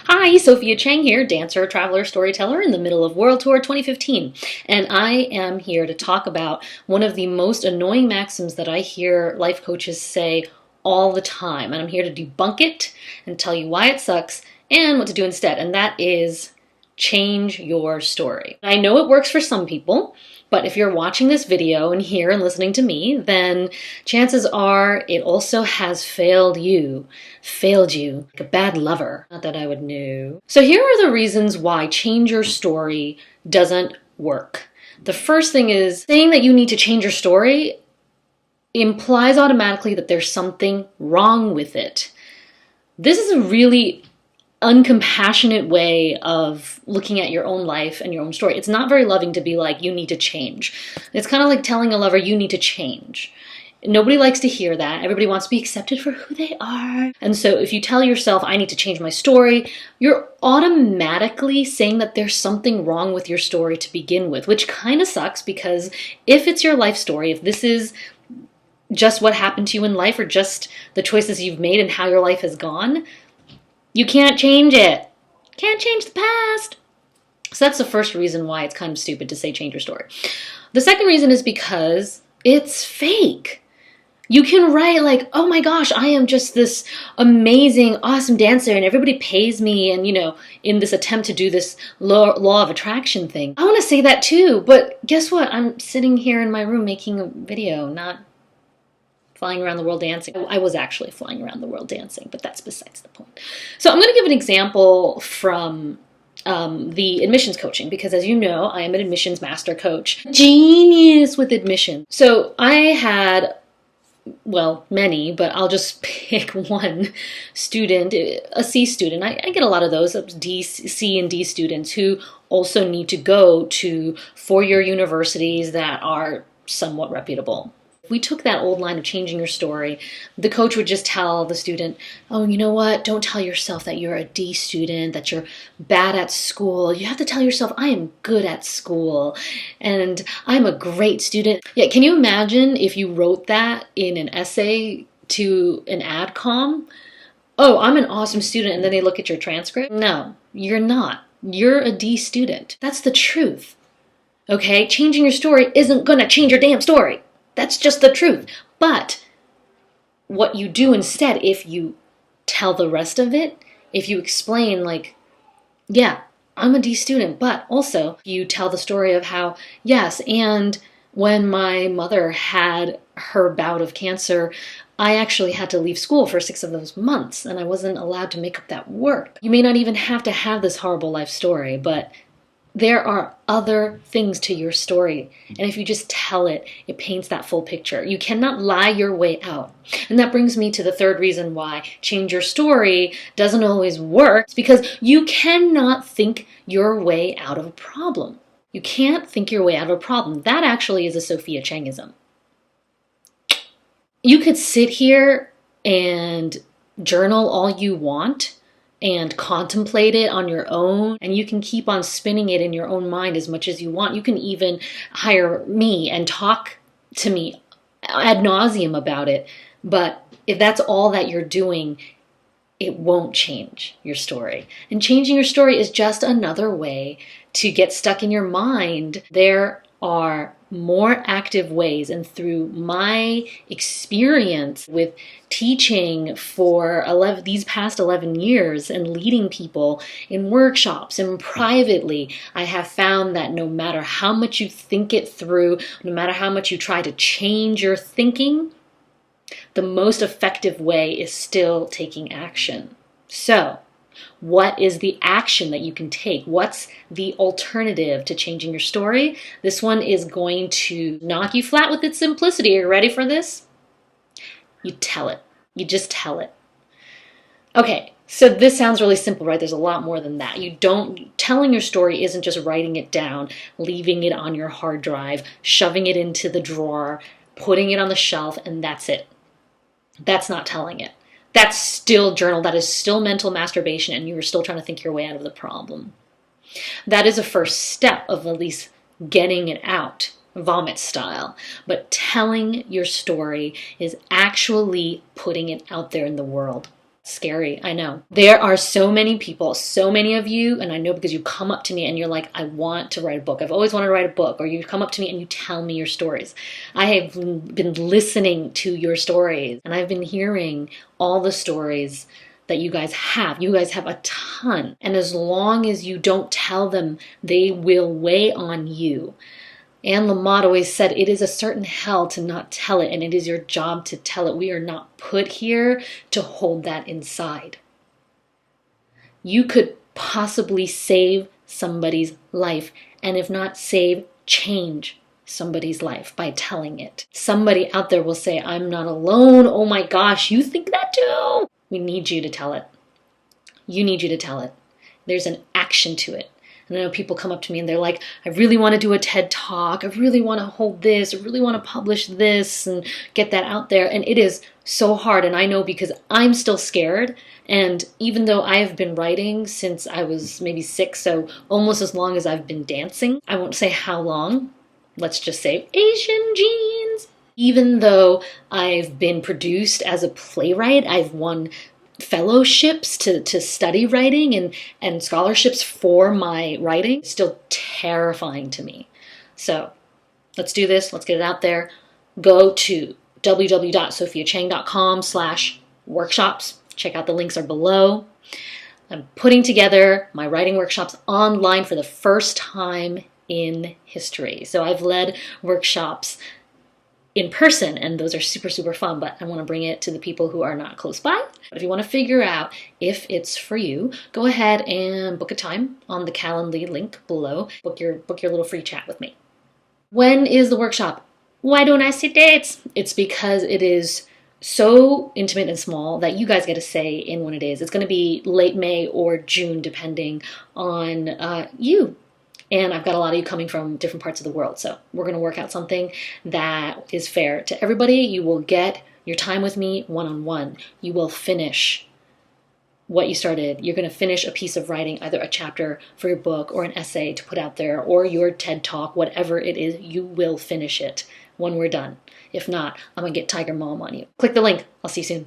Hi, Sophia Chang here, dancer, traveler, storyteller in the middle of World Tour 2015. And I am here to talk about one of the most annoying maxims that I hear life coaches say all the time. And I'm here to debunk it and tell you why it sucks and what to do instead. And that is change your story. I know it works for some people, but if you're watching this video and here and listening to me, then chances are it also has failed you like a bad lover. Not that I would know. So here are the reasons why change your story doesn't work. The first thing is saying that you need to change your story implies automatically that there's something wrong with it. This is a really uncompassionate way of looking at your own life and your own story. It's not very loving to be like, you need to change. It's kind of like telling a lover, you need to change. Nobody likes to hear that. Everybody wants to be accepted for who they are. And so if you tell yourself, I need to change my story, you're automatically saying that there's something wrong with your story to begin with, which kind of sucks because if it's your life story, if this is just what happened to you in life or just the choices you've made and how your life has gone, you can't change it. Can't change the past. So that's the first reason why it's kind of stupid to say change your story. The second reason is because it's fake. You can write like, oh my gosh, I am just this amazing, awesome dancer and everybody pays me and, in this attempt to do this law of attraction thing. I want to say that too, but guess what? I'm sitting here in my room making a video, not flying around the world dancing. I was actually flying around the world dancing, but that's besides the point. So I'm going to give an example from the admissions coaching, because as you know, I am an admissions master coach. Genius with admission. So I had, well, many, but I'll just pick one student, a C student. I get a lot of those, D, C and D students who also need to go to four-year universities that are somewhat reputable. If we took that old line of changing your story, the coach would just tell the student, oh, you know what? Don't tell yourself that you're a D student, that you're bad at school. You have to tell yourself, I am good at school and I'm a great student. Yeah, can you imagine if you wrote that in an essay to an adcom? Oh, I'm an awesome student, and then they look at your transcript? No, you're not. You're a D student. That's the truth. Okay? Changing your story isn't gonna change your damn story. That's just the truth. But what you do instead, if you tell the rest of it, if you explain like, yeah, I'm a D student, but also you tell the story of how, yes, and when my mother had her bout of cancer, I actually had to leave school for 6 of those months, and I wasn't allowed to make up that work. You may not even have to have this horrible life story, but there are other things to your story. And if you just tell it, it paints that full picture. You cannot lie your way out. And that brings me to the third reason why change your story doesn't always work. It's because you cannot think your way out of a problem. You can't think your way out of a problem. That actually is a Sophia Changism. You could sit here and journal all you want and contemplate it on your own, and you can keep on spinning it in your own mind as much as you want. You can even hire me and talk to me ad nauseum about it, but if that's all that you're doing, it won't change your story. And changing your story is just another way to get stuck in your mind. There are more active ways, and through my experience with teaching for these past 11 years and leading people in workshops and privately, I have found that no matter how much you think it through, no matter how much you try to change your thinking, the most effective way is still taking action. So, what is the action that you can take? What's the alternative to changing your story? This one is going to knock you flat with its simplicity. Are you ready for this? You tell it. You just tell it. Okay, so this sounds really simple, right? There's a lot more than that. Telling your story isn't just writing it down, leaving it on your hard drive, shoving it into the drawer, putting it on the shelf, and that's it. That's not telling it. That's still journal. That is still mental masturbation, and you are still trying to think your way out of the problem. That is a first step of at least getting it out, vomit style. But telling your story is actually putting it out there in the world. Scary, I know. There are so many people, so many of you, and I know because you come up to me and you're like, I want to write a book. I've always wanted to write a book. Or you come up to me and you tell me your stories. I have been listening to your stories, and I've been hearing all the stories that you guys have. You guys have a ton. And as long as you don't tell them, they will weigh on you. Anne Lamott always said, it is a certain hell to not tell it, and it is your job to tell it. We are not put here to hold that inside. You could possibly save somebody's life, and if not save, change somebody's life by telling it. Somebody out there will say, I'm not alone. Oh my gosh, you think that too? We need you to tell it. You need you to tell it. There's an action to it. And I know people come up to me and they're like, I really want to do a TED Talk. I really want to hold this. I really want to publish this and get that out there. And it is so hard. And I know because I'm still scared. And even though I have been writing since I was maybe 6, so almost as long as I've been dancing, I won't say how long. Let's just say Asian genes. Even though I've been produced as a playwright, I've won fellowships to study writing and scholarships for my writing. It's still terrifying to me. So let's do this. Let's get it out there. Go to www.sophiachang.com/workshops. Check out the links are below. I'm putting together my writing workshops online for the first time in history. So I've led workshops in person, and those are super, super fun, but I want to bring it to the people who are not close by. But if you want to figure out if it's for you, go ahead and book a time on the Calendly link below. Book your little free chat with me. When is the workshop? Why don't I see dates? It's because it is so intimate and small that you guys get a say in when it is. It's going to be late May or June, depending on you. And I've got a lot of you coming from different parts of the world. So we're going to work out something that is fair to everybody. You will get your time with me one-on-one. You will finish what you started. You're going to finish a piece of writing, either a chapter for your book or an essay to put out there or your TED Talk, whatever it is, you will finish it when we're done. If not, I'm going to get Tiger Mom on you. Click the link. I'll see you soon.